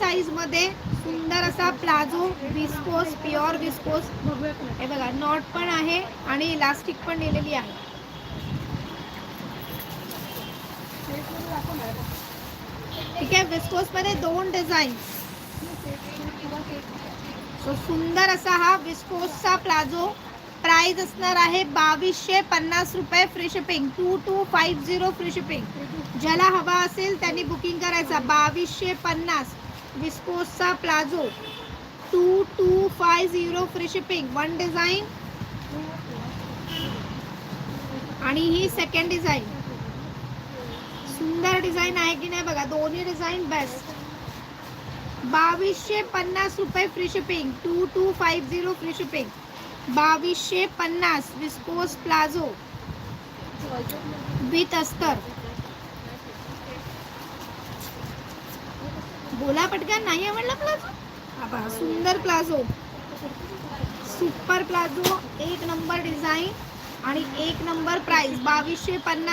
Size मध्ये सुंदर असा प्लाझो विस्कोस, प्युअर विस्कोस. हे बघा नॉट पण आहे आणि इलास्टिक पण दिलेली आहे. ठीक आहे. विस्कोस मध्ये 2 डिझाईन. सो सुंदर असा हा विस्कोसचा प्लाझो. प्राइस असणार आहे 2250 रुपये, फ्री शिपिंग. 2250 free shipping. ज्याला हवा असेल त्यांनी बुकिंग करायचा. 2250 विस्कोसचा प्लाझो, 2250 फ्री शिपिंग. 1 डिझाईन आणि ही सेकंड डिझाईन. सुंदर डिझाईन आहे की नाही बघा, दोन्ही डिझाईन बेस्ट. 2250 रुपये free shipping. 2250 free shipping. 2250 viscose palazzo with अस्तर. बोला पटकन, नाही आवडला प्लाझो? सुंदर palazzo, super palazzo, 1 number design आणि 1 नंबर प्राइस. 2250.